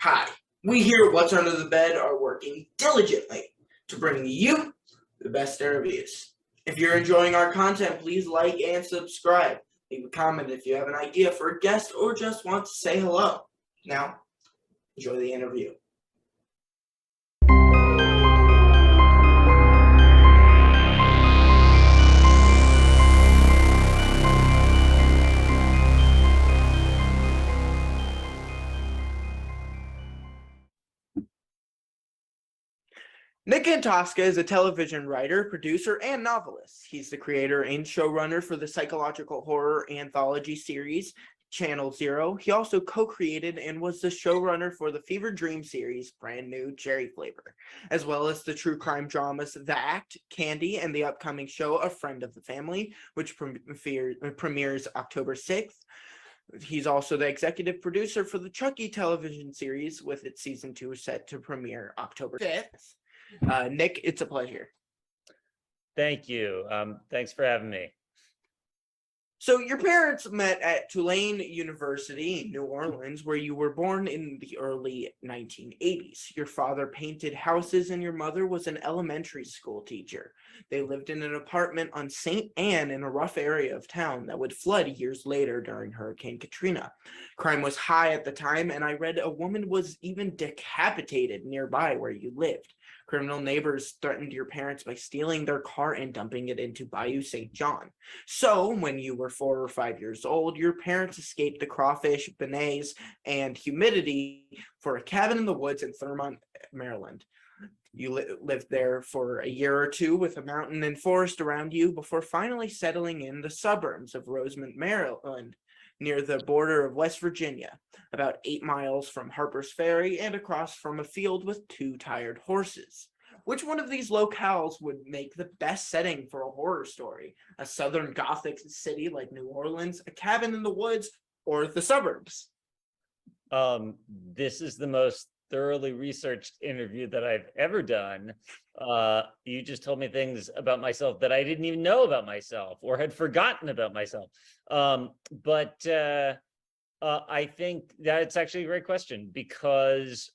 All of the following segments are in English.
Hi, we here at What's Under the Bed are working diligently to bring you the best interviews. If you're enjoying our content, please like and subscribe. Leave a comment if you have an idea for a guest or just want to say hello. Now, enjoy the interview. Nick ANTOSCA is a television writer, producer, and novelist. He's the creator and showrunner for the psychological horror anthology series Channel Zero. He also co-created and was the showrunner for the Fever Dream series Brand New Cherry Flavor, as well as the true crime dramas The Act, Candy, and the upcoming show A Friend of the Family, which premieres October 6th. He's also the executive producer for the Chucky television series, with its season 2 set to premiere October 5th. Nick, it's a pleasure. Thank you. Thanks for having me. So your parents met at Tulane University in New Orleans, where you were born in the early 1980s. Your father painted houses and your mother was an elementary school teacher. They lived in an apartment on St. Anne in a rough area of town that would flood years later during Hurricane Katrina. Crime was high at the time, and I read a woman was even decapitated nearby where you lived. Criminal neighbors threatened your parents by stealing their car and dumping it into Bayou St. John. So, when you were 4 or 5 years old, your parents escaped the crawfish, beignets, and humidity for a cabin in the woods in Thurmont, Maryland. You lived there for a year or two with a mountain and forest around you before finally settling in the suburbs of Rosemont, Maryland, near the border of West Virginia, about 8 miles from Harper's Ferry and across from a field with 2 tired horses. Which one of these locales would make the best setting for a horror story? A southern Gothic city like New Orleans, a cabin in the woods, or the suburbs? This is the most thoroughly researched interview that I've ever done. You just told me things about myself that I didn't even know about myself or had forgotten about myself. But I think that it's actually a great question, because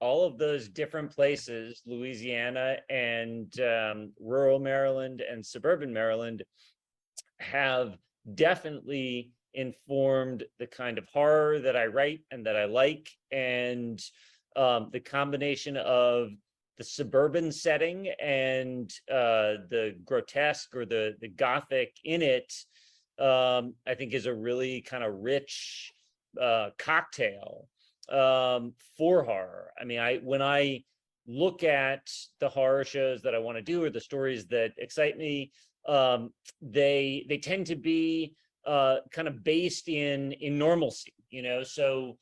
all of those different places, Louisiana and rural Maryland and suburban Maryland, have definitely informed the kind of horror that I write and that I like. And the combination of the suburban setting and the grotesque or the Gothic in it, I think is a really kind of rich cocktail for horror. I mean, when I look at the horror shows that I want to do or the stories that excite me, they tend to be kind of based in normalcy, you know. So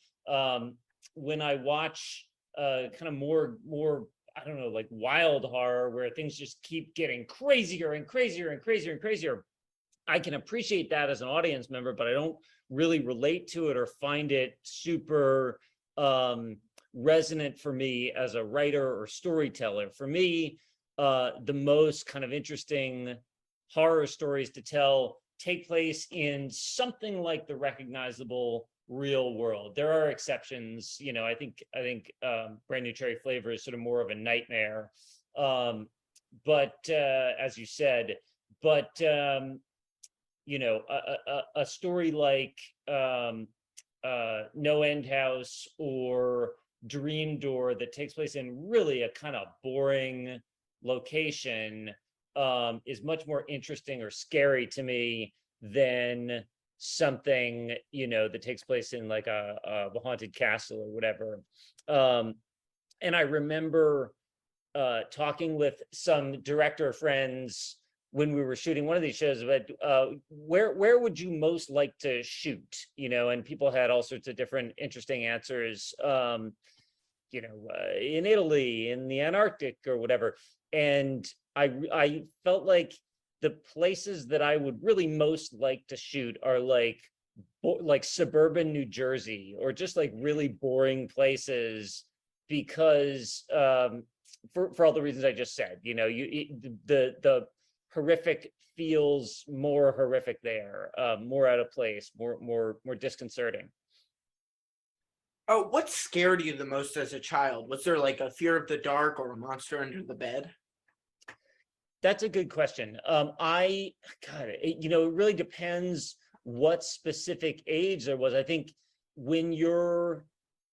when I watch kind of more I don't know, like wild horror where things just keep getting crazier and crazier and crazier and crazier, I can appreciate that as an audience member, but I don't really relate to it or find it super resonant for me as a writer or storyteller. For me, the most kind of interesting horror stories to tell take place in something like the recognizable real world. There are exceptions, you know. I think Brand New Cherry Flavor is sort of more of a nightmare, but as you said, but you know, a story like No End House or Dream Door that takes place in really a kind of boring location is much more interesting or scary to me than something, you know, that takes place in like a haunted castle or whatever. And I remember talking with some director friends when we were shooting one of these shows about where would you most like to shoot, you know, and people had all sorts of different interesting answers, you know, in Italy, in the Antarctic or whatever. And I felt like the places that I would really most like to shoot are like suburban New Jersey, or just like really boring places, because for all the reasons I just said, you know, the horrific feels more horrific there, more out of place, more disconcerting. Oh, what scared you the most as a child? Was there like a fear of the dark or a monster under the bed? That's a good question. God, it really depends what specific age there was. I think when you're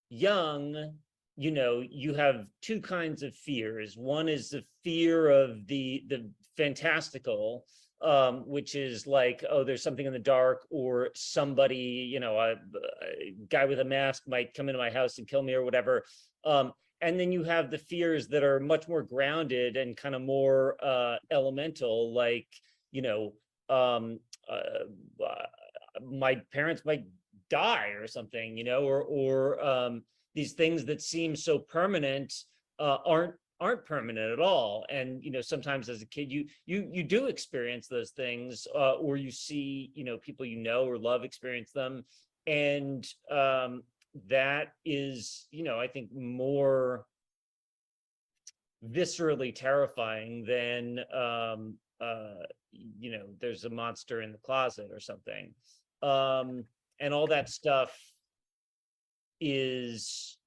young, you have two kinds of fears. One is the fear of the fantastical, which is like, oh, there's something in the dark, or somebody, a guy with a mask might come into my house and kill me or whatever. And then you have the fears that are much more grounded and kind of more elemental, like, you know, um, my parents might die or something, or these things that seem so permanent aren't permanent at all. And sometimes as a kid, you do experience those things, or you see people or love experience them, and that is I think more viscerally terrifying than there's a monster in the closet or something. And all that stuff is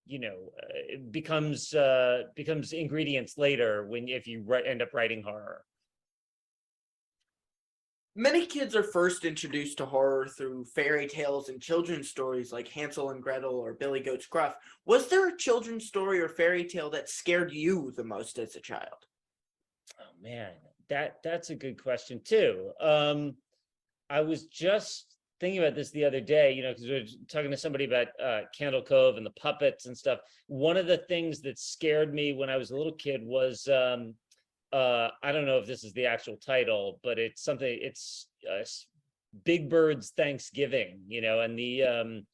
it becomes ingredients later if you end up writing horror. Many kids are first introduced to horror through fairy tales and children's stories like Hansel and Gretel or Billy Goat's Gruff. Was there a children's story or fairy tale that scared you the most as a child? Oh man, that's a good question too. I was just thinking about this the other day, because we were talking to somebody about Candle Cove and the puppets and stuff. One of the things that scared me when I was a little kid was I don't know if this is the actual title, but it's Big Bird's Thanksgiving, and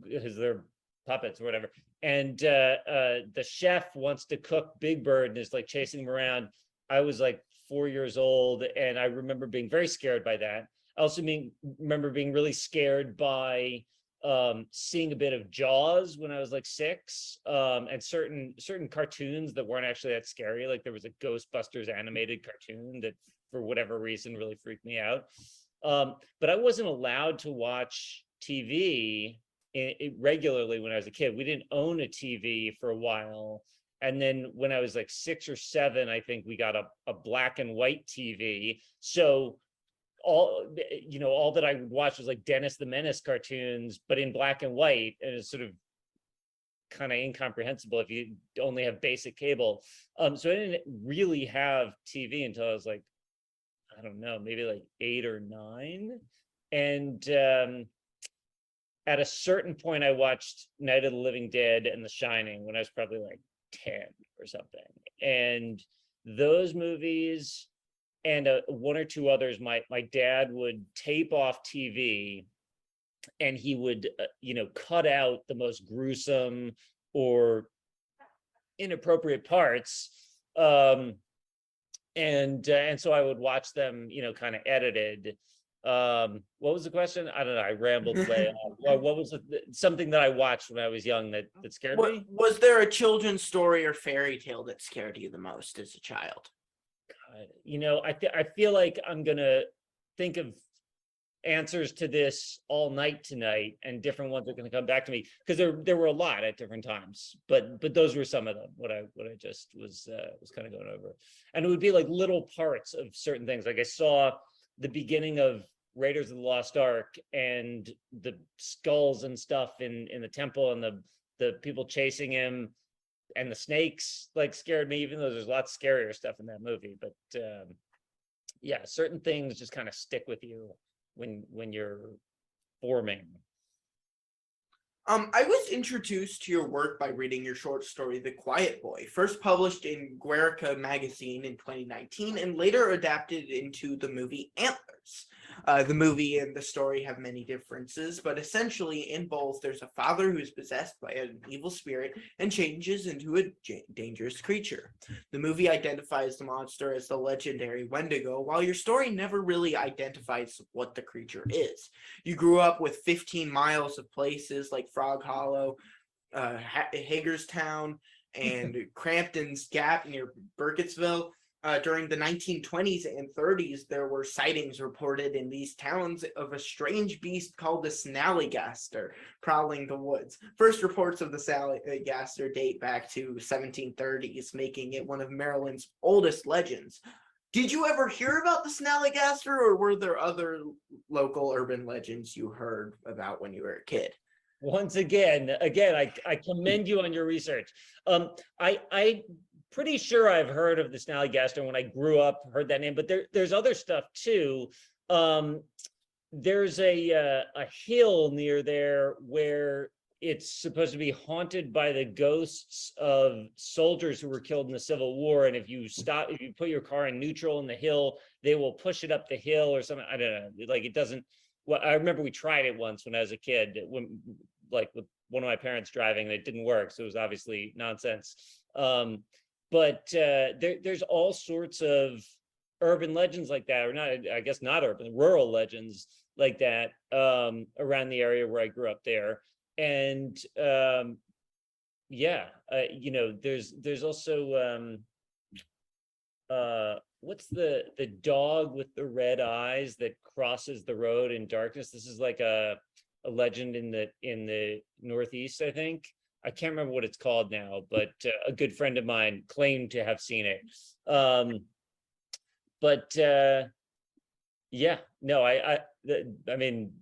because they're puppets or whatever. And the chef wants to cook Big Bird and is like chasing him around. I was like 4 years old, and I remember being very scared by that. I also remember being really scared by seeing a bit of Jaws when I was like 6, and certain cartoons that weren't actually that scary. Like there was a Ghostbusters animated cartoon that for whatever reason really freaked me out. But I wasn't allowed to watch TV regularly when I was a kid. We didn't own a TV for a while. And then when I was like 6 or 7, I think we got a black and white TV. So all that I would watch was like Dennis the Menace cartoons, but in black and white, and it's sort of kind of incomprehensible if you only have basic cable. So I didn't really have TV until I was like, I don't know, maybe like 8 or 9. And at a certain point, I watched Night of the Living Dead and The Shining when I was probably like 10 or something. And those movies and one or two others, my dad would tape off TV, and he would cut out the most gruesome or inappropriate parts, and so I would watch them kind of edited. What was the question? I don't know, I rambled way off. What was something that I watched when I was young that scared me? Was there a children's story or fairy tale that scared you the most as a child? I feel like I'm gonna think of answers to this all night tonight, and different ones are going to come back to me, because there were a lot at different times, but those were some of them. What I just was kind of going over, and it would be like little parts of certain things. Like I saw the beginning of Raiders of the Lost Ark, and the skulls and stuff in the temple, and the people chasing him, and the snakes like scared me, even though there's lots scarier stuff in that movie. But yeah, certain things just kind of stick with you when you're forming. I was introduced to your work by reading your short story, The Quiet Boy, first published in Guernica magazine in 2019 and later adapted into the movie Antlers. The movie and the story have many differences, but essentially in both, there's a father who's possessed by an evil spirit and changes into a dangerous creature. The movie identifies the monster as the legendary Wendigo, while your story never really identifies what the creature is. You grew up with 15 miles of places like Frog Hollow, Hagerstown, and Crampton's Gap near Burkittsville. During the 1920s and 30s, there were sightings reported in these towns of a strange beast called the snallygaster prowling the woods. First reports of the snallygaster date back to 1730s, making it one of Maryland's oldest legends. Did you ever hear about the snallygaster, or were there other local urban legends you heard about when you were a kid? Once again, I commend you on your research. I pretty sure I've heard of the snallygaster when I grew up, heard that name, but there's other stuff too. There's a hill near there where it's supposed to be haunted by the ghosts of soldiers who were killed in the Civil War. And if you put your car in neutral in the hill, they will push it up the hill or something. I don't know. Like it doesn't. Well, I remember we tried it once when I was a kid, like with one of my parents driving, and it didn't work. So it was obviously nonsense. But there's all sorts of urban legends like that, or not, I guess not urban, rural legends like that around the area where I grew up there. And yeah, there's also what's the dog with the red eyes that crosses the road in darkness? This is like a legend in the Northeast, I think. I can't remember what it's called now, but a good friend of mine claimed to have seen it. Yeah, no, I mean,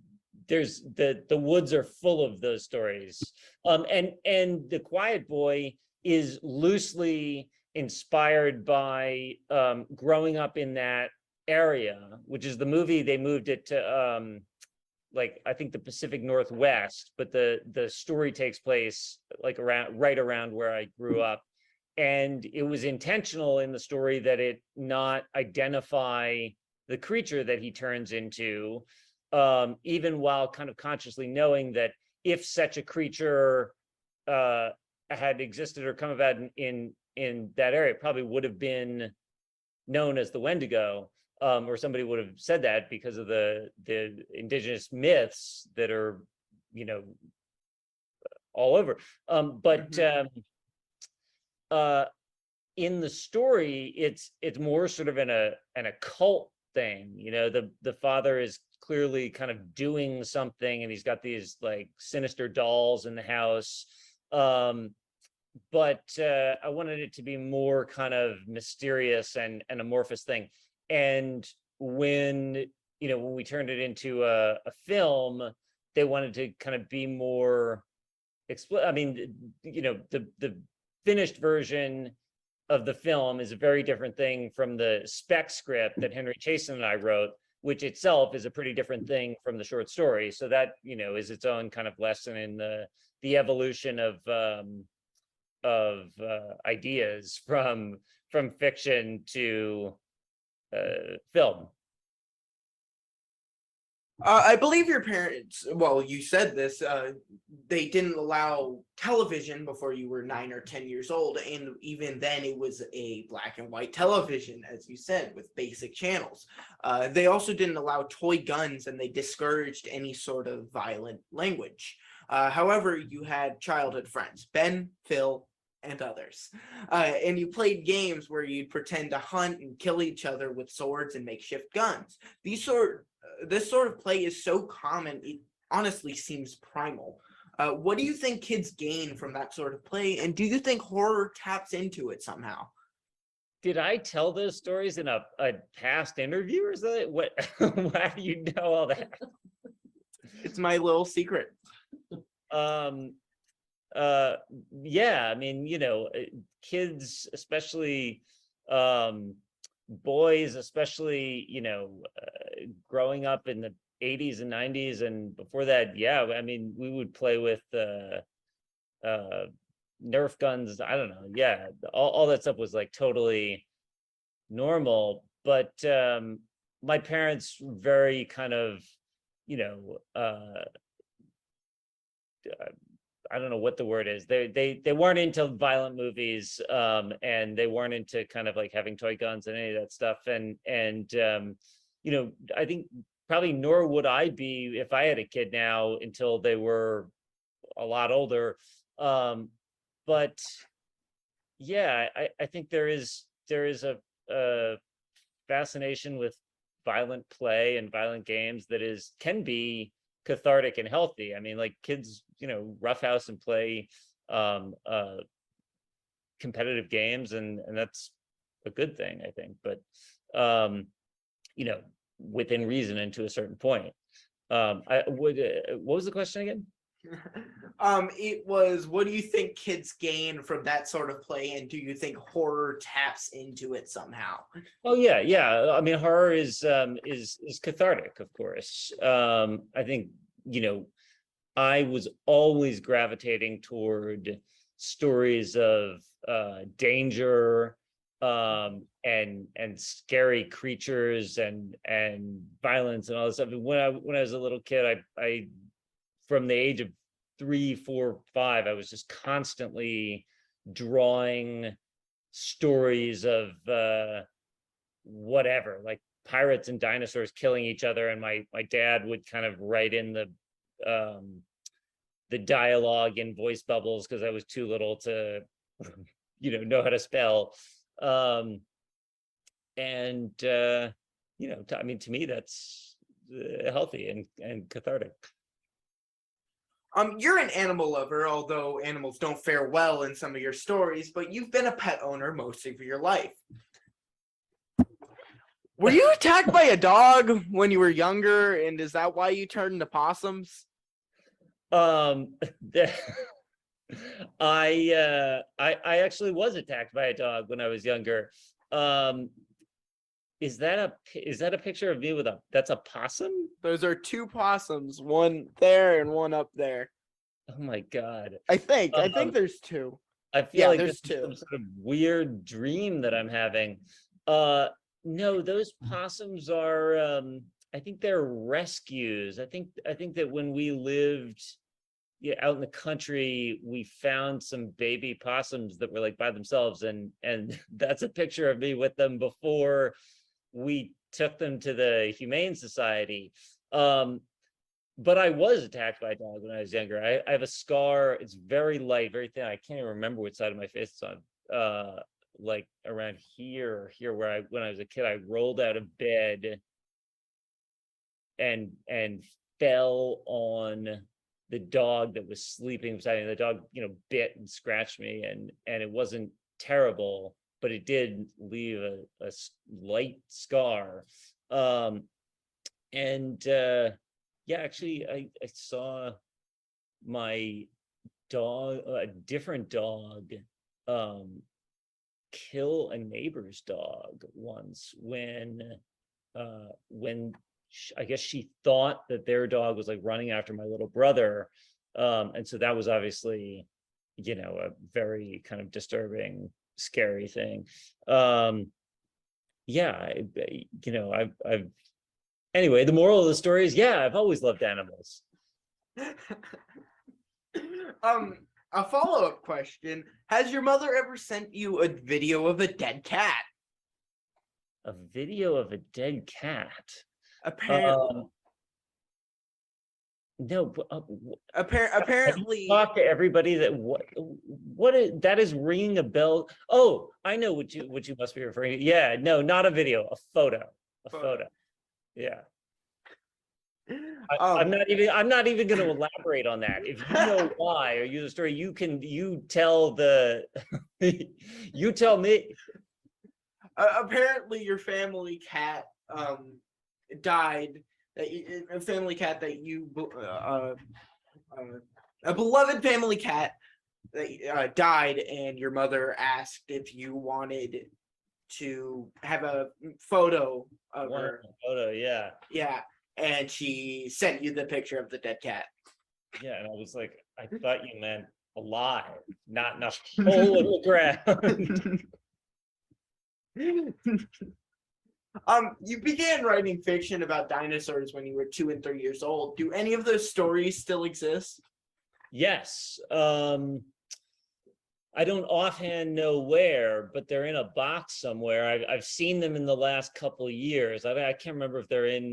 there's the woods are full of those stories. And The Quiet Boy is loosely inspired by growing up in that area, which is the movie. They moved it to like I think the Pacific Northwest, but the story takes place like right around where I grew up. And it was intentional in the story that it not identify the creature that he turns into, even while kind of consciously knowing that if such a creature had existed or come about in that area, it probably would have been known as the Wendigo. Or somebody would have said that because of the indigenous myths that are, all over. In the story, it's more sort of an occult thing. The father is clearly kind of doing something, and he's got these like sinister dolls in the house. But I wanted it to be more kind of mysterious and an amorphous thing. And when we turned it into a film, they wanted to kind of be more I mean, the finished version of the film is a very different thing from the spec script that Henry Chasen and I wrote, which itself is a pretty different thing from the short story. So that is its own kind of lesson in the evolution of ideas from fiction to film. I believe your parents, well, you said this, they didn't allow television before you were 9 or 10 years old. And even then it was a black and white television, as you said, with basic channels. They also didn't allow toy guns, and they discouraged any sort of violent language. However, you had childhood friends, Ben, Phil, and others. And you played games where you'd pretend to hunt and kill each other with swords and makeshift guns. This sort of play is so common, it honestly seems primal. What do you think kids gain from that sort of play, and do you think horror taps into it somehow? Did I tell those stories in a past interview, or is that what? Why do you know all that? It's my little secret. Yeah, I mean, kids, especially boys, especially, growing up in the 80s and 90s and before that, yeah, I mean, we would play with Nerf guns. I don't know. Yeah, all that stuff was like totally normal. But my parents very kind of, I don't know what the word is. They weren't into violent movies, and they weren't into kind of like having toy guns and any of that stuff. And I think probably nor would I be if I had a kid now until they were a lot older. But yeah, I think there is a a fascination with violent play and violent games that can be cathartic and healthy. I mean, like kids, roughhouse and play competitive games, and that's a good thing, I think. But within reason and to a certain point. I would. What was the question again? It was, what do you think kids gain from that sort of play, and do you think horror taps into it somehow? Oh yeah. I mean, horror is cathartic, of course. I think I was always gravitating toward stories of danger, and scary creatures and violence and all this stuff. When I was a little kid, I from the age of 3, 4, 5, I was just constantly drawing stories of whatever, like pirates and dinosaurs killing each other, and my dad would kind of write in the dialogue in voice bubbles because I was too little to know how to spell. I mean, to me, that's healthy and cathartic. You're an animal lover, although animals don't fare well in some of your stories, but you've been a pet owner most of your life. Were you attacked by a dog when you were younger, and is that why you turned into possums? I actually was attacked by a dog when I was younger. Is that a picture of me that's a possum? Those are 2 possums, one there and one up there. Oh my God. I think there's 2. I feel like there's this is 2. some sort of weird dream that I'm having. No, those possums are I think they're rescues. I think that when we lived out in the country, we found some baby possums that were like by themselves, and that's a picture of me with them before we took them to the Humane Society. But I was attacked by a dog when I was younger. I have a scar. It's very light, very thin. I can't even remember which side of my face it's on. Like around here where when I was a kid, I rolled out of bed and fell on the dog that was sleeping beside me. The dog, bit and scratched me, and it wasn't terrible, but it did leave a light scar. Actually, I saw my dog, a different dog, kill a neighbor's dog once when I guess she thought that their dog was like running after my little brother. And so that was obviously, a very kind of disturbing, scary thing. Anyway, the moral of the story is, I've always loved animals. A follow-up question. Has your mother ever sent you a video of a dead cat? A video of a dead cat? Apparently. No. Apparently. Talk to everybody that is ringing a bell. Oh, I know what you must be referring to. Yeah, no, not a video, a photo. Yeah. I'm not even going to elaborate on that. If you know why or use the story, you tell you tell me. Apparently your family cat died. A family cat that you a beloved family cat that died, and your mother asked if you wanted to have a photo of her. Photo, yeah. Yeah. And she sent you the picture of the dead cat. Yeah, and I was like, I thought you meant alive, not in a hole in the ground. You began writing fiction about dinosaurs when you were 2 and 3 years old. Do any of those stories still exist? Yes. I don't offhand know where, but they're in a box somewhere. I've seen them in the last couple of years. I can't remember if they're in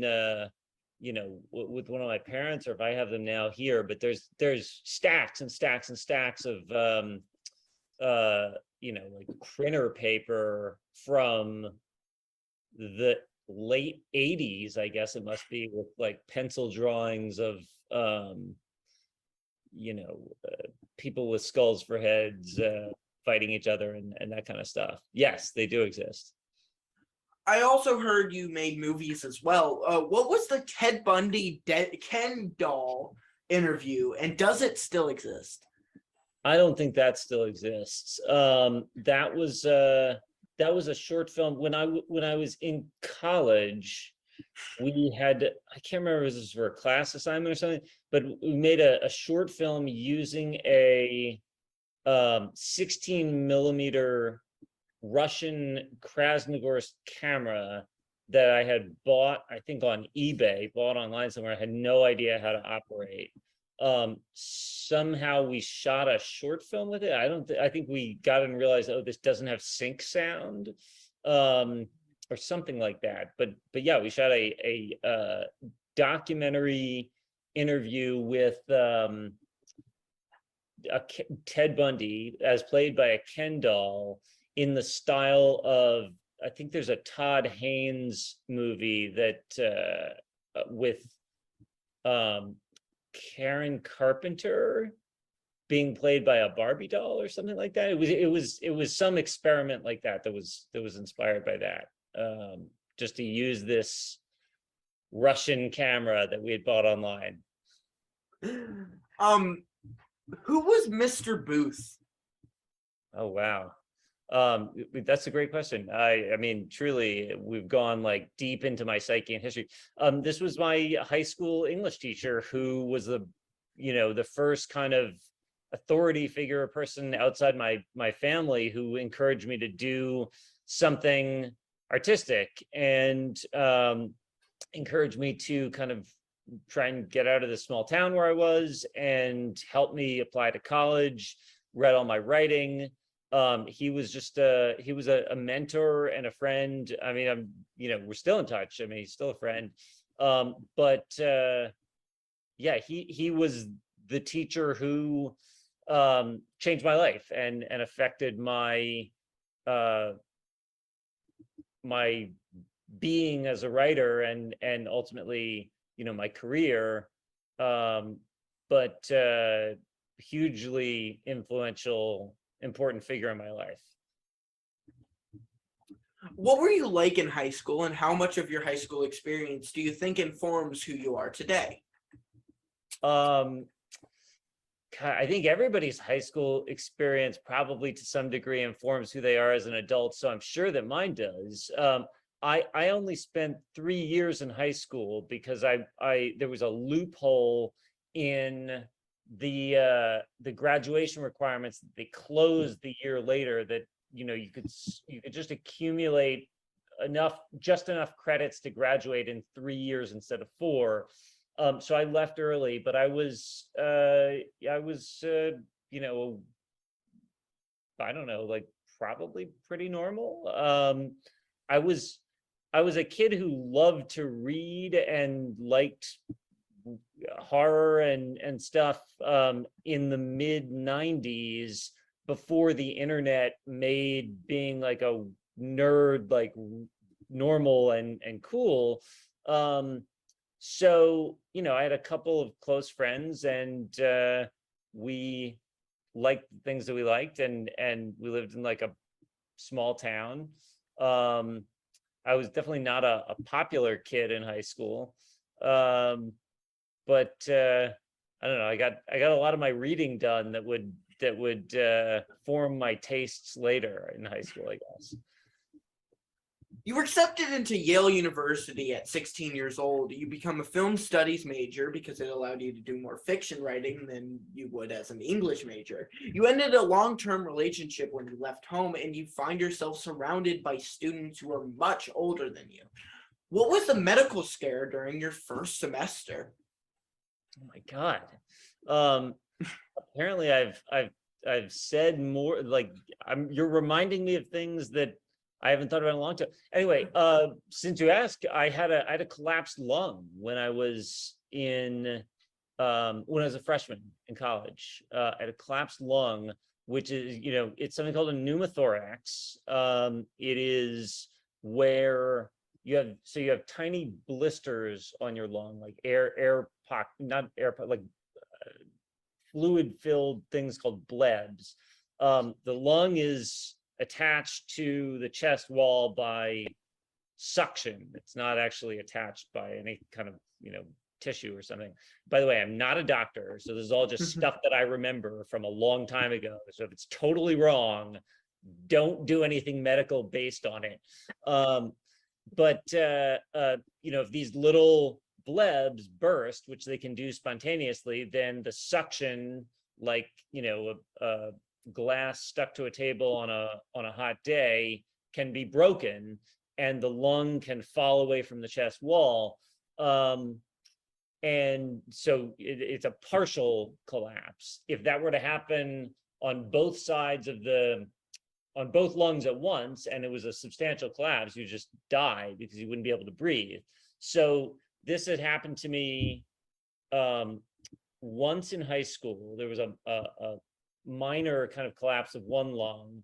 with one of my parents or if I have them now here, but there's stacks and stacks and stacks of like printer paper from the late 80s, I guess it must be, with like pencil drawings of you know, people with skulls for heads fighting each other and that kind of stuff. Yes, they do exist. I also heard you made movies as well. What was the Ted Bundy Ken doll interview, and does it still exist? I don't think that still exists. That was a short film when I was in college. We had, I can't remember if this was for a class assignment or something, but we made a short film using a 16 millimeter Russian Krasnogorsk camera that I had bought, I think on eBay, bought online somewhere. I had no idea how to operate. Somehow we shot a short film with it. I think we got it and realized, oh, this doesn't have sync sound, or something like that. But yeah, we shot a documentary interview with Ted Bundy as played by a Ken doll in the style of, I think there's a Todd Haynes movie that with Karen Carpenter being played by a Barbie doll or something like that. It was some experiment like that was inspired by that. Just to use this Russian camera that we had bought online. Who was Mr. Booth? Oh wow. That's a great question. I mean, truly, we've gone like deep into my psyche and history. This was my high school English teacher who was the first kind of authority figure, person outside my family who encouraged me to do something artistic and encouraged me to kind of try and get out of the small town where I was and help me apply to college, read all my writing. He was just he was a mentor and a friend. I mean, we're still in touch. I mean, he's still a friend. But yeah, he was the teacher who changed my life and affected my my being as a writer and ultimately, my career. But hugely influential, important figure in my life. What were you like in high school, and how much of your high school experience do you think informs who you are today? I think everybody's high school experience probably to some degree informs who they are as an adult, so I'm sure that mine does. I only spent 3 years in high school because there was a loophole in the graduation requirements that they closed the year later, that you could just accumulate enough credits to graduate in 3 years instead of 4. So I left early, but I was I don't know, like probably pretty normal. I was a kid who loved to read and liked horror and stuff in the mid 90s, before the internet made being like a nerd like normal and cool. So I had a couple of close friends, and we liked things that we liked, and we lived in like a small town. I was definitely not a popular kid in high school, but I don't know. I got a lot of my reading done that would form my tastes later in high school, I guess. You were accepted into Yale University at 16 years old. You become a film studies major because it allowed you to do more fiction writing than you would as an English major. You ended a long-term relationship when you left home, and you find yourself surrounded by students who are much older than you. What was the medical scare during your first semester? Oh my God. Apparently I've said more, like you're reminding me of things that I haven't thought about in a long time. Anyway, since you asked, I had a collapsed lung when I was a freshman in college. I had a collapsed lung, which is, it's something called a pneumothorax. It is where you have tiny blisters on your lung, like air pocket, not air like fluid filled things called blebs. The lung is attached to the chest wall by suction. It's not actually attached by any kind of, tissue or something. By the way, I'm not a doctor, so this is all just stuff that I remember from a long time ago. So if it's totally wrong, don't do anything medical based on it. But if these little blebs burst, which they can do spontaneously, then the suction, like a glass stuck to a table on a hot day, can be broken, and the lung can fall away from the chest wall. And so it's a partial collapse. If that were to happen on both sides of on both lungs at once, and it was a substantial collapse, you just die because you wouldn't be able to breathe. So this had happened to me once in high school. There was a minor kind of collapse of one lung,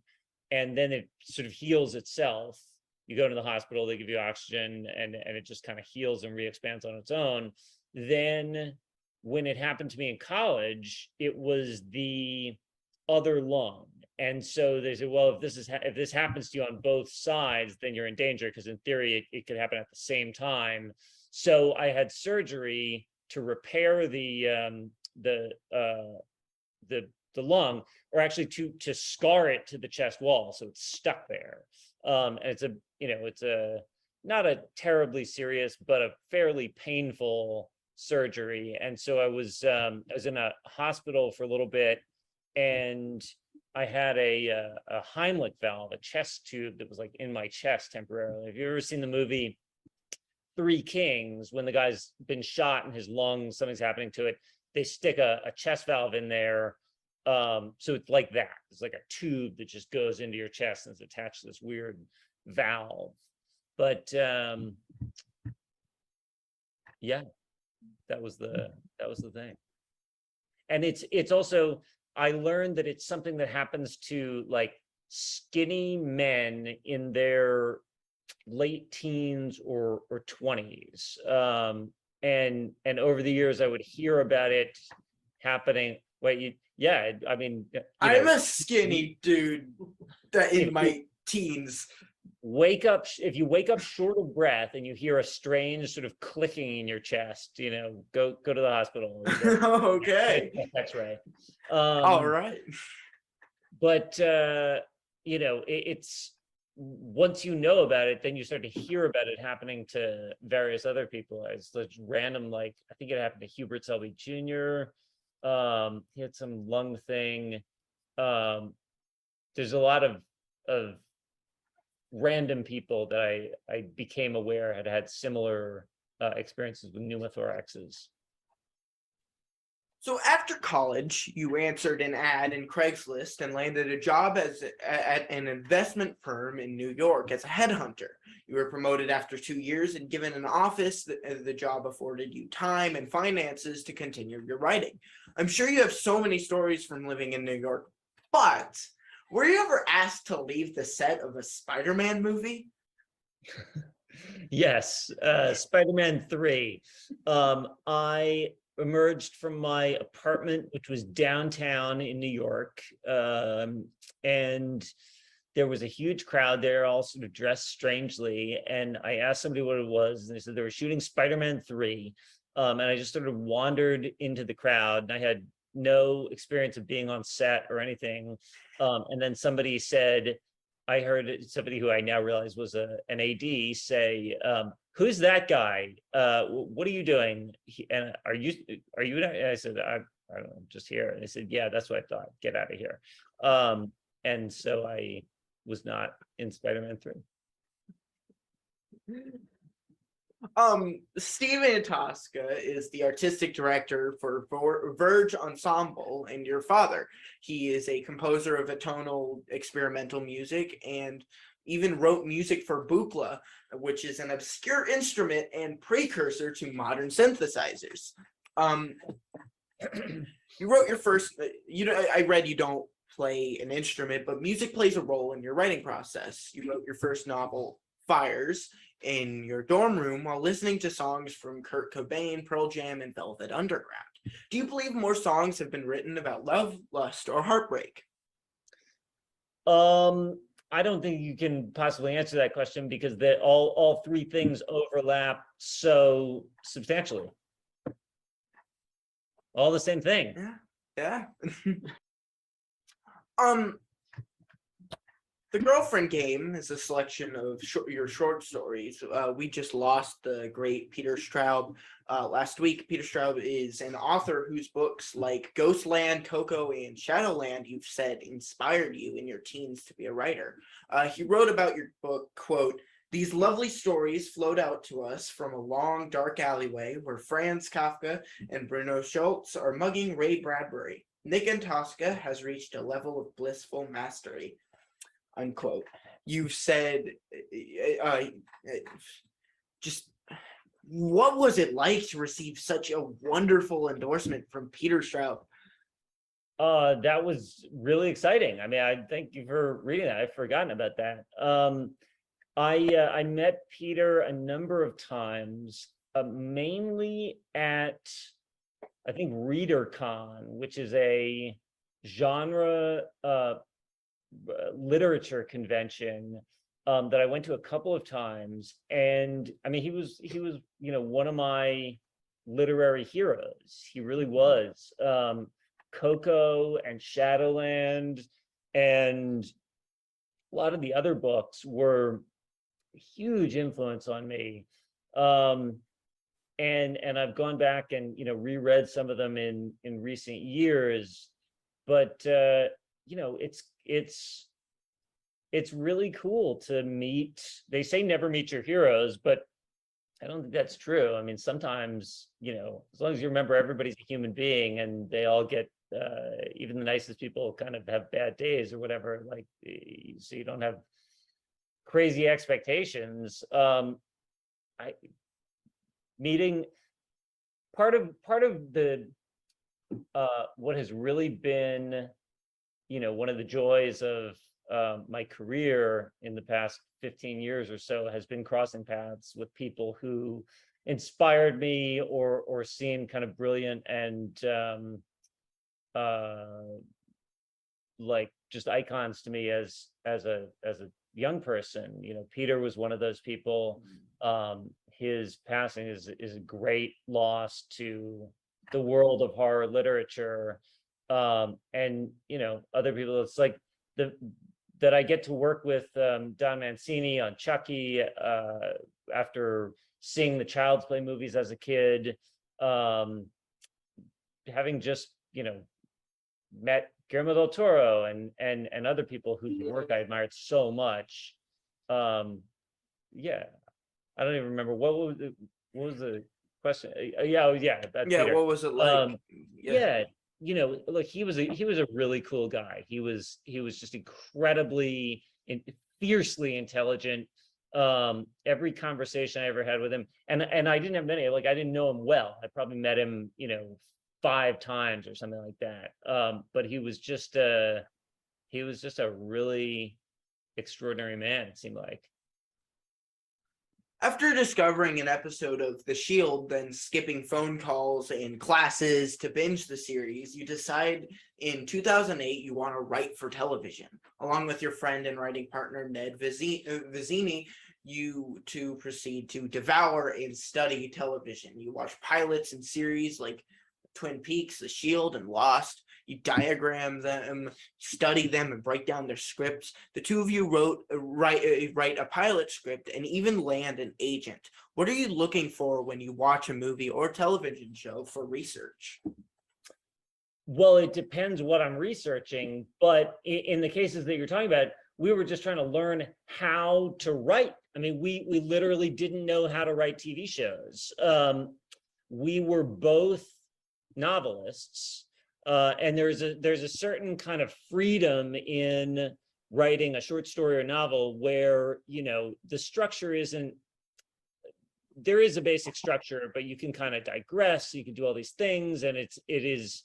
and then it sort of heals itself. You go to the hospital, they give you oxygen, and it just kind of heals and re-expands on its own. Then when it happened to me in college, it was the other lung. And so they said, well, if this happens to you on both sides, then you're in danger, because in theory it could happen at the same time. So I had surgery to repair the lung, or actually to scar it to the chest wall, so it's stuck there. And it's a not a terribly serious, but a fairly painful surgery. And so I was in a hospital for a little bit, and I had a Heimlich valve, a chest tube that was like in my chest temporarily. Have you ever seen the movie Three Kings, when the guy's been shot in his lungs, something's happening to it, they stick a chest valve in there. So it's like that. It's like a tube that just goes into your chest and is attached to this weird valve. But yeah, that was the thing. And it's also, I learned that it's something that happens to like skinny men in their late teens or 20s. And over the years I would hear about it happening. I mean, I'm a skinny dude that in my teens. If you wake up short of breath and you hear a strange sort of clicking in your chest, go to the hospital. Okay. X-ray. All right. But it's, once you know about it, then you start to hear about it happening to various other people. It's just random, like I think it happened to Hubert Selby Jr. He had some lung thing. There's a lot of random people that I became aware had similar experiences with pneumothoraxes. So after college, you answered an ad in Craigslist and landed a job at an investment firm in New York as a headhunter. You were promoted after 2 years and given an office. The job afforded you time and finances to continue your writing. I'm sure you have so many stories from living in New York, but were you ever asked to leave the set of a Spider-Man movie? Yes, Spider-Man 3. I emerged from my apartment, which was downtown in New York, and there was a huge crowd there, all sort of dressed strangely. And I asked somebody what it was, and they said they were shooting Spider-Man 3. And I just sort of wandered into the crowd, and I had no experience of being on set or anything. And then somebody said, I heard somebody who I now realize was an AD say, who's that guy? What are you doing? And are you? And I said, I don't know, I'm just here. And they said, yeah, that's what I thought. Get out of here. And so I was not in Spider-Man 3. Steve ANTOSCA is the artistic director for Verge Ensemble and your father. He is a composer of atonal experimental music and even wrote music for bukla, which is an obscure instrument and precursor to modern synthesizers. You wrote your first, I read you don't play an instrument, but music plays a role in your writing process. You wrote your first novel, Fires, in your dorm room while listening to songs from Kurt Cobain, Pearl Jam, and Velvet Underground. Do you believe more songs have been written about love, lust, or heartbreak? I don't think you can possibly answer that question because all three things overlap so substantially. All the same thing. Yeah. The Girlfriend Game is a selection of your short stories. We just lost the great Peter Straub last week. Peter Straub is an author whose books like Ghostland, Coco, and Shadowland, you've said, inspired you in your teens to be a writer. He wrote about your book, quote, "These lovely stories flowed out to us from a long, dark alleyway where Franz Kafka and Bruno Schultz are mugging Ray Bradbury. Nick ANTOSCA has reached a level of blissful mastery." Unquote. You've said, just what was it like to receive such a wonderful endorsement from Peter Straub? That was really exciting. I mean, I thank you for reading that. I've forgotten about that. I met Peter a number of times, mainly at, I think, ReaderCon, which is a genre literature convention that I went to a couple of times, and I mean, he was one of my literary heroes. He really was. Coco and Shadowland and a lot of the other books were a huge influence on me. And I've gone back and reread some of them in recent years, but it's really cool to meet. They say never meet your heroes, but I don't think that's true. I mean, sometimes, as long as you remember everybody's a human being and they all get, even the nicest people kind of have bad days or whatever, like, so you don't have crazy expectations. Meeting part of the what has really been one of the joys of my career in the past 15 years or so has been crossing paths with people who inspired me or seemed kind of brilliant and like just icons to me as a young person. Peter was one of those people. His passing is a great loss to the world of horror literature. And other people, it's like that I get to work with Don Mancini on Chucky after seeing the Child's Play movies as a kid, having just met Guillermo del Toro and other people whose work I admired so much. Yeah, I don't even remember what was the question. That's Peter. What was it like? Look, he was a really cool guy. He was just incredibly fiercely intelligent. Every conversation I ever had with him, and I didn't have many, like I didn't know him well. I probably met him 5 times or something like that. But he was just a really extraordinary man, it seemed like. After discovering an episode of The Shield, then skipping phone calls and classes to binge the series, you decide in 2008 you want to write for television. Along with your friend and writing partner Ned Vizzini, you two proceed to devour and study television. You watch pilots and series like Twin Peaks, The Shield, and Lost. You diagram them, study them, and break down their scripts. The two of you write a pilot script and even land an agent. What are you looking for when you watch a movie or television show for research? Well, it depends what I'm researching, but in the cases that you're talking about, we were just trying to learn how to write. I mean, we literally didn't know how to write TV shows. We were both novelists. And there's a certain kind of freedom in writing a short story or novel where the structure isn't, there is a basic structure, but you can kind of digress, you can do all these things, and it is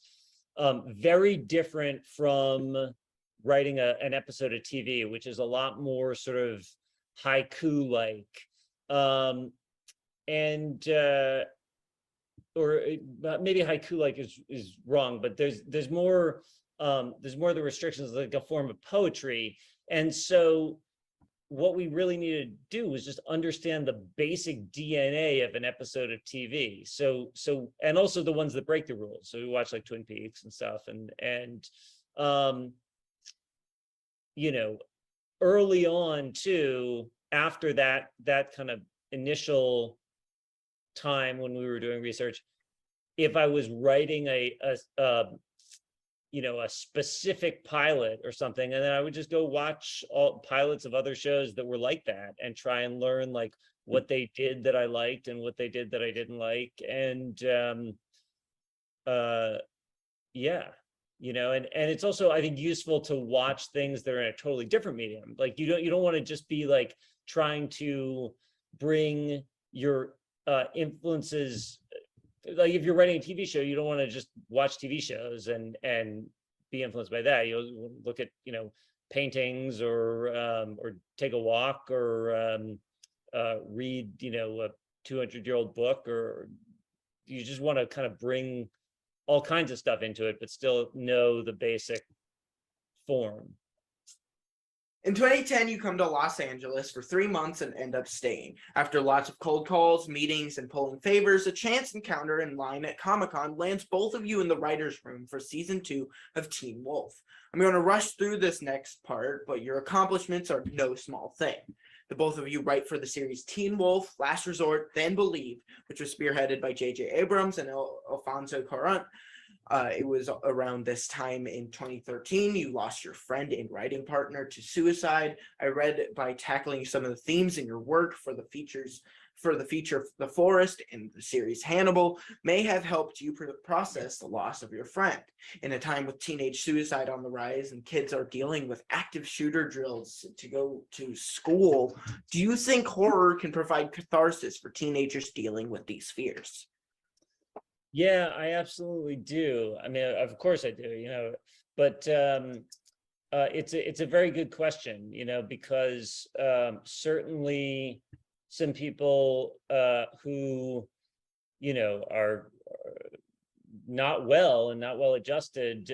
very different from writing an episode of TV, which is a lot more sort of haiku like. And or maybe haiku like is wrong, but there's more of the restrictions like a form of poetry. And so what we really need to do is just understand the basic DNA of an episode of TV. And also the ones that break the rules. So we watch like Twin Peaks and stuff, and you know, early on too, after that kind of initial time when we were doing research, if I was writing a specific pilot or something, and then I would just go watch all pilots of other shows that were like that and try and learn like what they did that I liked and what they did that I didn't like. And yeah, and it's also, I think, useful to watch things that are in a totally different medium. Like you don't want to just be like trying to bring your influences. Like if you're writing a TV show, you don't want to just watch TV shows and be influenced by that. You'll look at paintings or take a walk or read a 200-year-old book, or you just want to kind of bring all kinds of stuff into it, but still know the basic form. In 2010, you come to Los Angeles for 3 months and end up staying. After lots of cold calls, meetings, and pulling favors, a chance encounter in line at Comic-Con lands both of you in the writer's room for season 2 of Teen Wolf. I'm going to rush through this next part, but your accomplishments are no small thing. The both of you write for the series Teen Wolf, Last Resort, Then Believe, which was spearheaded by J.J. Abrams and Alfonso Cuarón. It was around this time in 2013 you lost your friend and writing partner to suicide. I read by tackling some of the themes in your work for the feature The Forest and the series Hannibal may have helped you process the loss of your friend. In a time with teenage suicide on the rise and kids are dealing with active shooter drills to go to school, do you think horror can provide catharsis for teenagers dealing with these fears? Yeah, I absolutely do. I mean, of course I do, but it's a very good question, because certainly some people who, are not well adjusted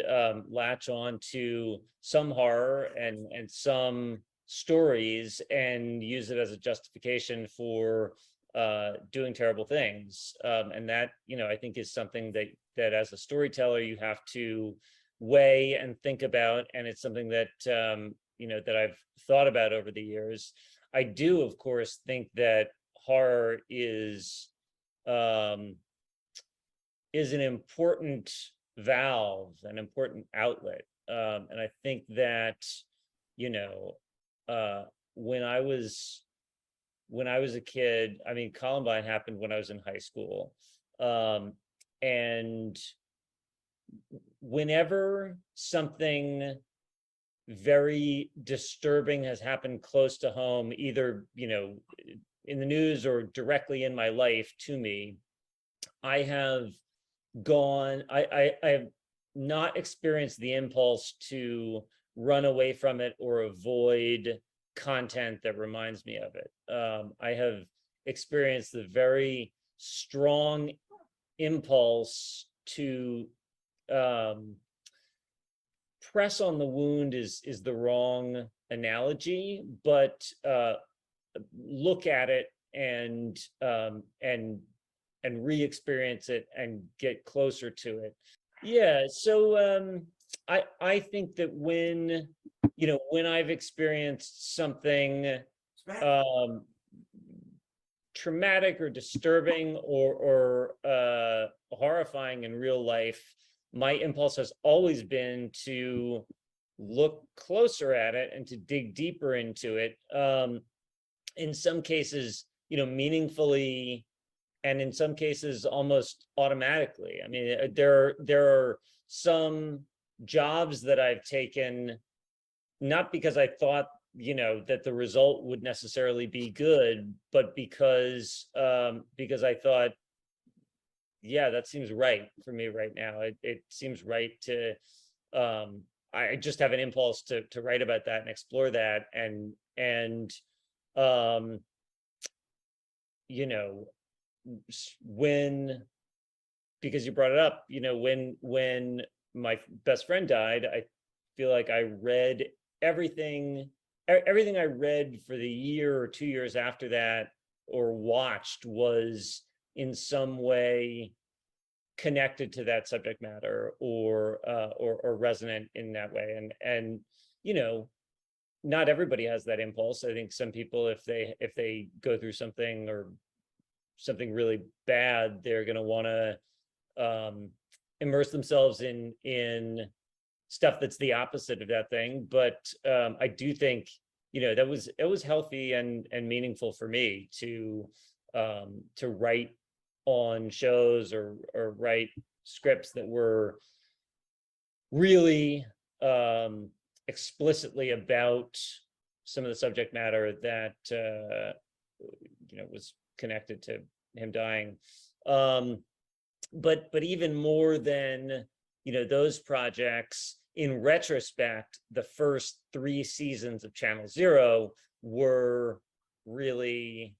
latch on to some horror and some stories and use it as a justification for doing terrible things, and that I think is something that as a storyteller you have to weigh and think about, and it's something that that I've thought about over the years. I do, of course, think that horror is an important valve, an important outlet, and I think that when I was a kid, I mean, Columbine happened when I was in high school. And whenever something very disturbing has happened close to home, either, in the news or directly in my life to me, I have not experienced the impulse to run away from it or avoid content that reminds me of it. I have experienced the very strong impulse to press on the wound is the wrong analogy, but look at it and re-experience it and get closer to it. Yeah, so I think that when I've experienced something traumatic or disturbing or horrifying in real life, my impulse has always been to look closer at it and to dig deeper into it. In some cases, meaningfully, and in some cases almost automatically. I mean, there are some jobs that I've taken not because I thought that the result would necessarily be good, but because I thought, yeah, that seems right for me right now. It seems right to I just have an impulse to write about that and explore that, and you know, when, because you brought it up, you know, when my best friend died, I feel like I read everything I read for the year or 2 years after that, or watched, was in some way connected to that subject matter, or resonant in that way. And you know, not everybody has that impulse. I think some people, if they go through something, or something really bad, they're going to want to immerse themselves in stuff that's the opposite of that thing. But I do think, you know, it was healthy and meaningful for me to write on shows, or write scripts that were really explicitly about some of the subject matter that you know, was connected to him dying. But even more than, you know, those projects, in retrospect, the first 3 seasons of Channel Zero were really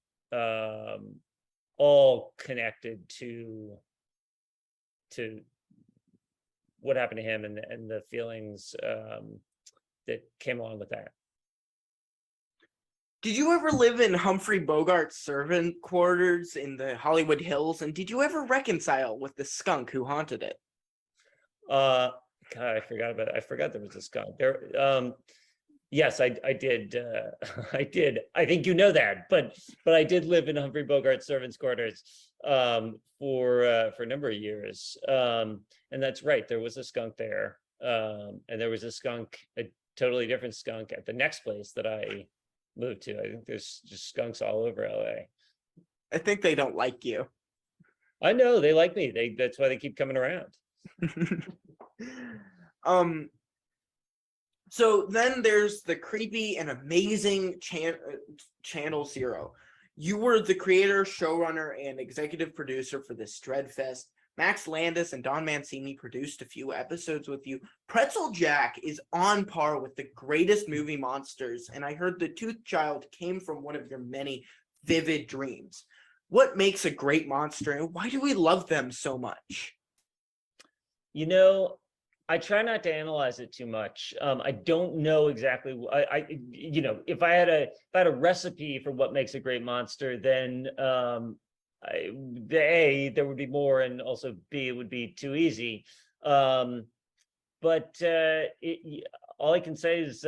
all connected to what happened to him, and the feelings that came along with that. Did you ever live in Humphrey Bogart's servant quarters in the Hollywood Hills? And did you ever reconcile with the skunk who haunted it? God, I forgot there was a skunk there. Yes, I did. I did. I think you know that, but I did live in Humphrey Bogart's servants' quarters for a number of years. And that's right. There was a skunk there, and there was a totally different skunk at the next place that I moved to. I think there's just skunks all over LA. I think they don't like you. I know they like me. That's why they keep coming around. So then there's the creepy and amazing Channel Zero. You were the creator, showrunner, and executive producer for this Dreadfest. Max Landis and Don Mancini produced a few episodes with you. Pretzel Jack is on par with the greatest movie monsters, and I heard the Tooth Child came from one of your many vivid dreams. What makes a great monster, and why do we love them so much? You know, I try not to analyze it too much. I don't know exactly. You know, if I had a recipe for what makes a great monster, then there would be more, and also B, it would be too easy. But all I can say is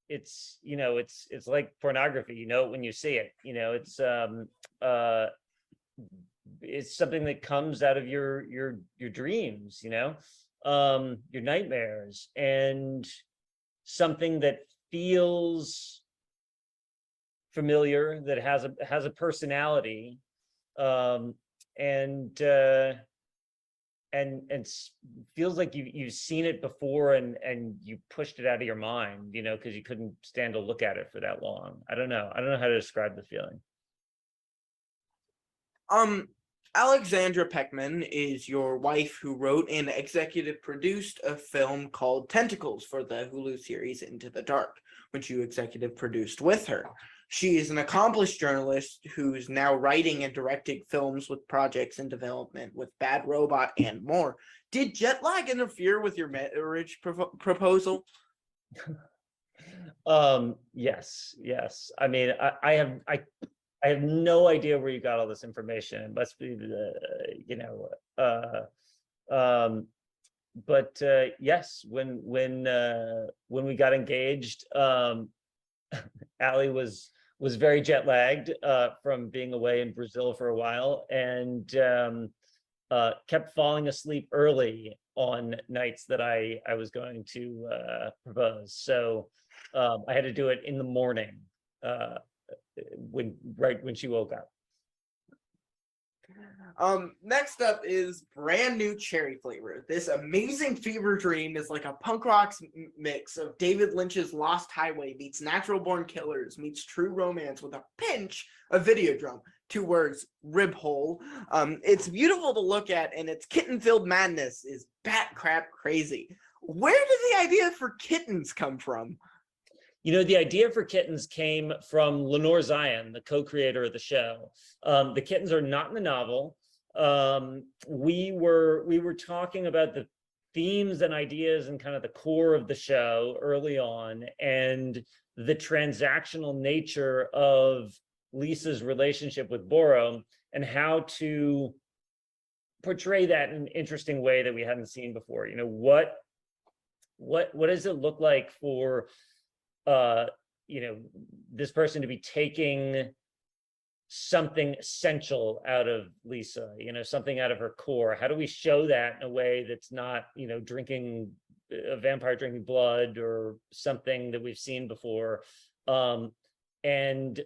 it's, you know, it's like pornography. You know it when you see it. You know, it's something that comes out of your dreams. You know. Your nightmares, and something that feels familiar, that has a personality, and feels like you've seen it before, and you pushed it out of your mind, you know, because you couldn't stand to look at it for that long. I don't know how to describe the feeling. Alexandra Peckman is your wife, who wrote and executive produced a film called Tentacles for the Hulu series Into the Dark, which you executive produced with her. She is an accomplished journalist who's now writing and directing films with projects in development with Bad Robot and more. Did jet lag interfere with your marriage proposal? Yes. I mean, I have no idea where you got all this information. It must be you know, but yes, when we got engaged, Allie was very jet lagged from being away in Brazil for a while, and kept falling asleep early on nights that I was going to propose. So I had to do it in the morning. Right when she woke up. Next up is brand new cherry flavor. This amazing fever dream is like a punk rock mix of David Lynch's Lost Highway meets Natural Born Killers meets True Romance with a pinch of Videodrome. 2 words, rib hole. It's beautiful to look at, and its kitten-filled madness is bat crap crazy. Where did the idea for kittens come from? The idea for Kittens came from Lenore Zion, the co-creator of the show. The kittens are not in the novel. We were talking about the themes and ideas and kind of the core of the show early on, and the transactional nature of Lisa's relationship with Boro, and how to portray that in an interesting way that we hadn't seen before. What does it look like for this person to be taking something essential out of Lisa, something out of her core? How do we show that in a way that's not, drinking a vampire drinking blood or something that we've seen before? And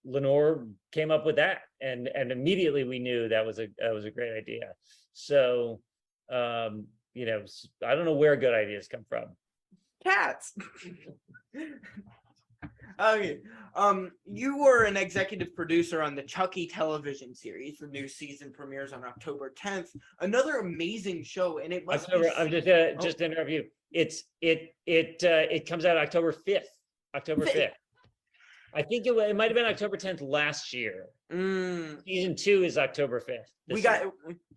Lenore came up with that, and immediately we knew that was a great idea. So I don't know where good ideas come from. Cats. Okay. You were an executive producer on the Chucky television series. The new season premieres on October 10th. Another amazing show, and it must be... I'm just to interrupt you. It comes out October 5th. October 5th. I think it might have been October 10th last year. Season 2 is October 5th.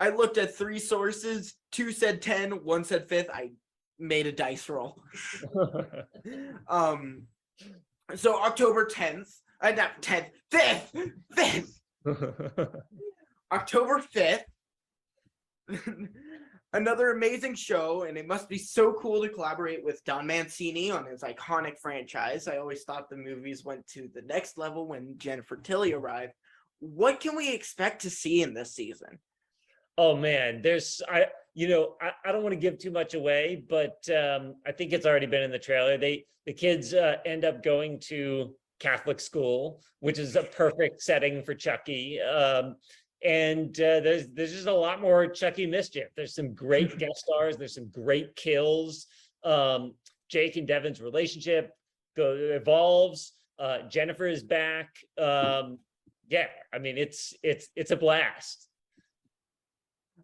I looked at 3 sources. 2 said 10, 1 said 5th. I made a dice roll. So October 10th, not 10th, 5th. October 5th. Another amazing show, and it must be so cool to collaborate with Don Mancini on his iconic franchise. I always thought the movies went to the next level when Jennifer Tilly arrived. What can we expect to see in this season? Oh man, I don't want to give too much away, but I think it's already been in the trailer. The kids end up going to Catholic school, which is a perfect setting for Chucky. And there's just a lot more Chucky mischief. There's some great guest stars. There's some great kills. Jake and Devin's relationship evolves. Jennifer is back. Yeah, I mean it's a blast.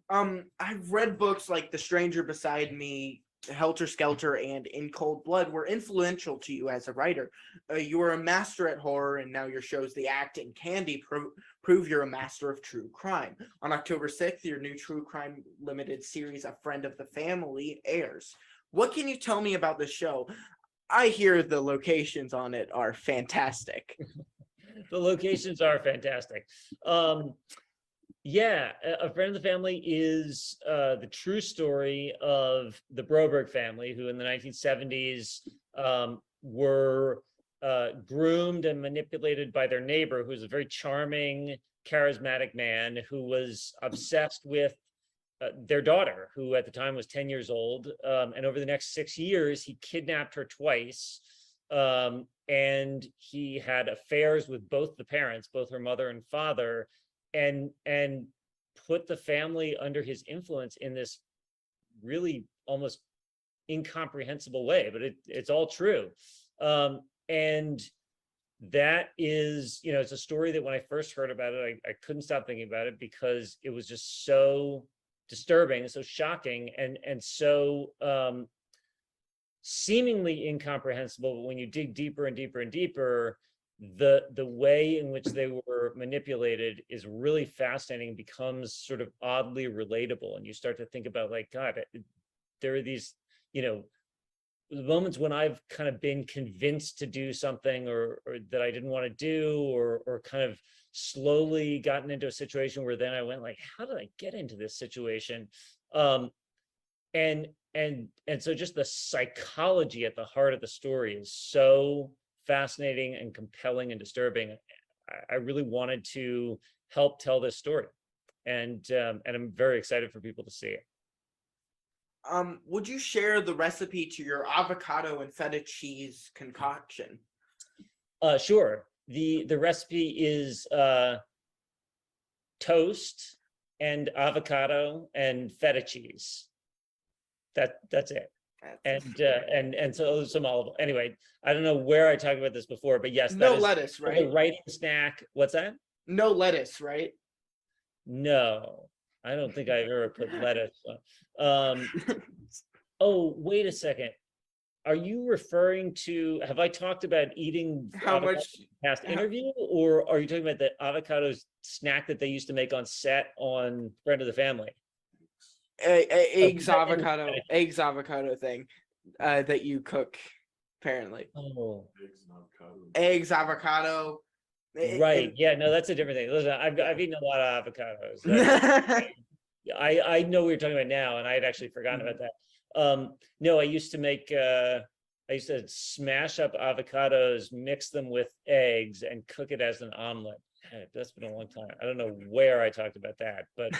I've read books like The Stranger Beside Me, Helter Skelter, and In Cold Blood were influential to you as a writer. You were a master at horror, and now your shows The Act and Candy prove you're a master of true crime. On October 6th, your new true crime limited series, A Friend of the Family, airs. What can you tell me about the show? I hear the locations on it are fantastic. The locations are fantastic. Yeah, A Friend of the Family is the true story of the Broberg family, who in the 1970s were groomed and manipulated by their neighbor, who was a very charming, charismatic man who was obsessed with their daughter, who at the time was 10 years old. And over the next 6 years, he kidnapped her twice. And he had affairs with both the parents, both her mother and father, and put the family under his influence in this really almost incomprehensible way, but it's all true. And that is, it's a story that when I first heard about it, I couldn't stop thinking about it because it was just so disturbing, so shocking, and so seemingly incomprehensible. But when you dig deeper and deeper and deeper, the way in which they were manipulated is really fascinating, becomes sort of oddly relatable, and you start to think about, like, God, there are these moments when I've kind of been convinced to do something or that I didn't want to do, or kind of slowly gotten into a situation where then I went like, how did I get into this situation? And so just the psychology at the heart of the story is so fascinating and compelling and disturbing. I really wanted to help tell this story, and I'm very excited for people to see it. Would you share the recipe to your avocado and feta cheese concoction? Sure. The recipe is toast and avocado and feta cheese. That's it. And so some olive oil. Anyway, I don't know where I talked about this before, but yes, no lettuce, right? The writing snack. What's that? No lettuce, right? No, I don't think I've ever put lettuce on. Oh, wait a second. are you referring to, have I talked about eating How avocado much? in the past how- interview, or are you talking about the avocado snack that they used to make on set on Friend of the Family? Eggs avocado thing that you cook, apparently. Oh, Eggs avocado. right. Yeah, no, that's a different thing. Listen, I've eaten a lot of avocados. That, I know what you're talking about now, and I had actually forgotten about that. No, I used to smash up avocados, mix them with eggs, and cook it as an omelet. That's been a long time. I don't know where I talked about that, but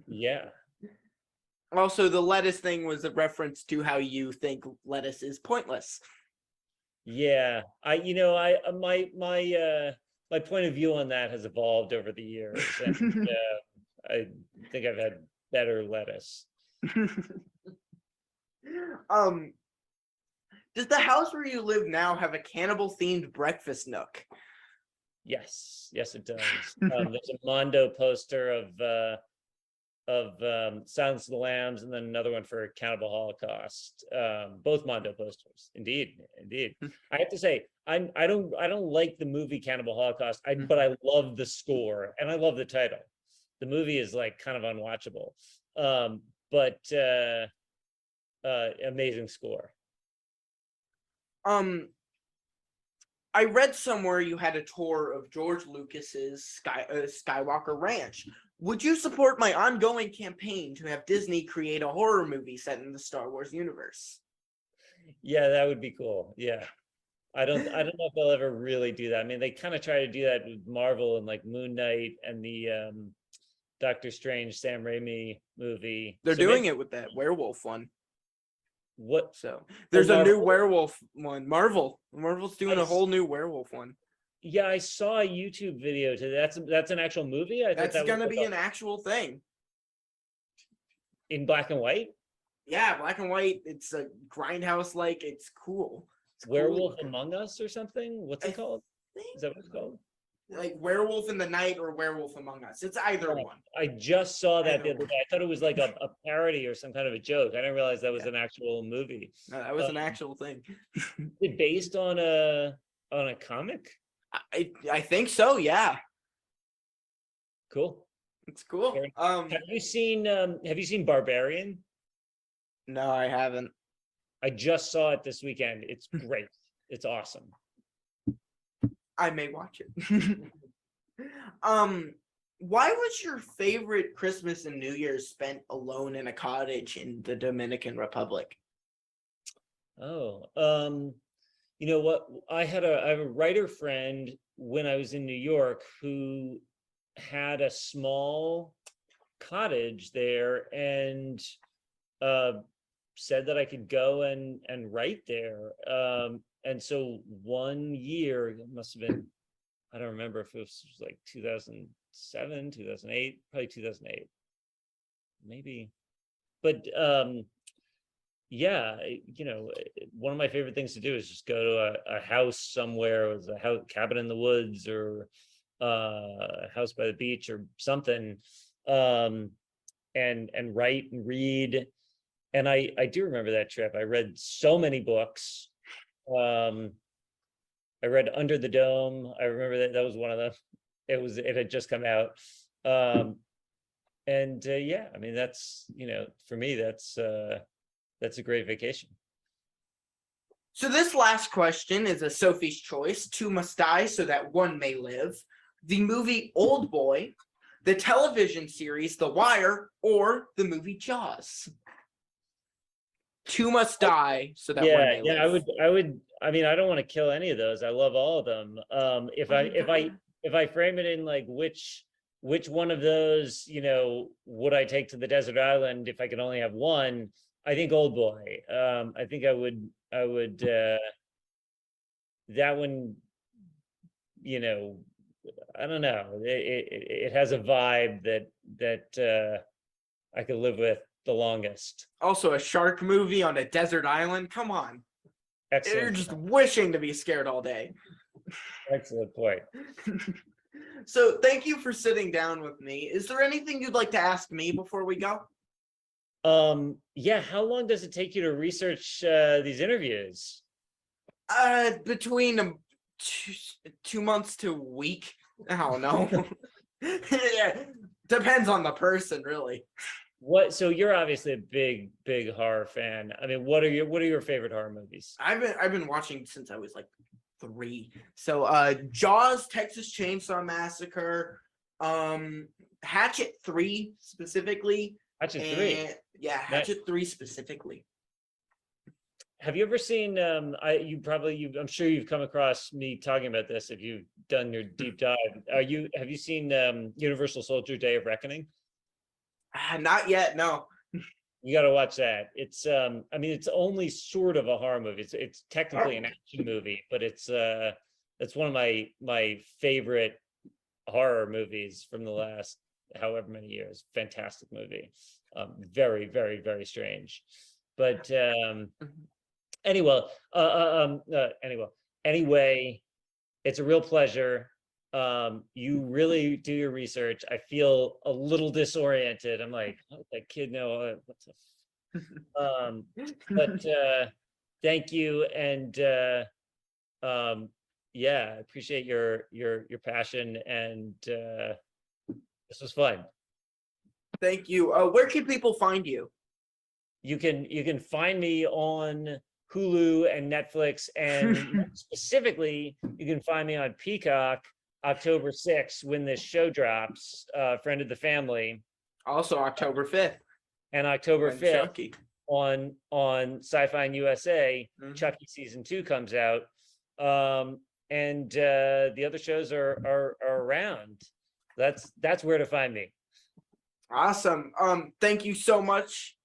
yeah. Also, the lettuce thing was a reference to how you think lettuce is pointless. Yeah, my point of view on that has evolved over the years, and I think I've had better lettuce. Does the house where you live now have a cannibal themed breakfast nook? Yes, it does. There's a Mondo poster of Silence of the Lambs, and then another one for Cannibal Holocaust. Both Mondo posters. Indeed. I have to say, I don't like the movie Cannibal Holocaust, but I love the score and I love the title. The movie is like kind of unwatchable, but amazing score. I read somewhere you had a tour of George Lucas's Skywalker Ranch. Would you support my ongoing campaign to have Disney create a horror movie set in the Star Wars universe? Yeah, that would be cool. Yeah. I don't know if they'll ever really do that. I mean, they kind of try to do that with Marvel and like Moon Knight and the Doctor Strange Sam Raimi movie. They're doing it with that werewolf one. What? So there's a new Marvel? werewolf one. Marvel's doing a whole new werewolf one. Yeah, I saw a YouTube video to that's an actual movie. I thought That's that gonna was be an actual thing. in black and white. Yeah, black and white. It's a grindhouse like. It's cool. It's Werewolf cool. Among Us or something. What's it called? Is that what it's called? Like Werewolf in the Night or Werewolf Among Us. It's either one. I just saw that the Either other day. I thought it was like a parody or some kind of a joke. I didn't realize that was an actual movie. No, that was an actual thing. Is it based on a comic? I think so. Yeah, Cool. it's cool. Have you seen Barbarian? No, I haven't. I just saw it this weekend. It's great. It's awesome. I may watch it. Why was your favorite Christmas and New Year's spent alone in a cottage in the Dominican Republic? Oh, you know what? I have a writer friend when I was in New York who had a small cottage there and said that I could go and write there. And so one year, it must have been, I don't remember if it was like 2007, 2008, probably 2008, maybe. But yeah, one of my favorite things to do is just go to a house somewhere, it was a house, cabin in the woods, or a house by the beach or something, and write and read. And I do remember that trip. I read so many books. I read Under the Dome. I remember that was one of them. It had just come out. Yeah, I mean, that's, for me, that's a great vacation. So this last question is a Sophie's Choice. Two must die so that one may live. The movie Old Boy, the television series The Wire, or the movie Jaws. Two must die so that one may live. I would. I mean, I don't want to kill any of those. I love all of them. If I frame it in like which one of those, would I take to the desert island if I could only have one? I think Old Boy. I think I would that one, I don't know. It has a vibe that I could live with the longest. Also a shark movie on a desert island. Come on. Excellent. You're just wishing to be scared all day. Excellent point. So thank you for sitting down with me. Is there anything you'd like to ask me before we go? Yeah, how long does it take you to research these interviews? Between 2 months to a week. I don't know. Yeah, depends on the person, really. So you're obviously a big horror fan. I mean, what are your favorite horror movies? I've been watching since I was like 3. So Jaws, Texas Chainsaw Massacre, Hatchet 3 specifically, Hatchet 3. and yeah, Nice. Hatchet 3 specifically. Have you ever seen I'm sure you've come across me talking about this if you've done your deep dive. Have you seen Universal Soldier Day of Reckoning? Not yet, no. You got to watch that. It's I mean, it's only sort of a horror movie. It's technically an action movie, but it's one of my favorite horror movies from the last however many years. Fantastic movie. Very, very, very strange. But anyway, anyway, it's a real pleasure. You really do your research. I feel a little disoriented. I'm like, how did that kid know what's but thank you, and yeah, I appreciate your passion, and this was fun. Thank you. Where can people find you? You can find me on Hulu and Netflix, and specifically, you can find me on Peacock October 6th when this show drops, Friend of the Family, Also October 5th. and October when 5th Chucky. on Sci-Fi and USA, Chucky season 2 comes out. And the other shows are around. That's where to find me. Awesome. Thank you so much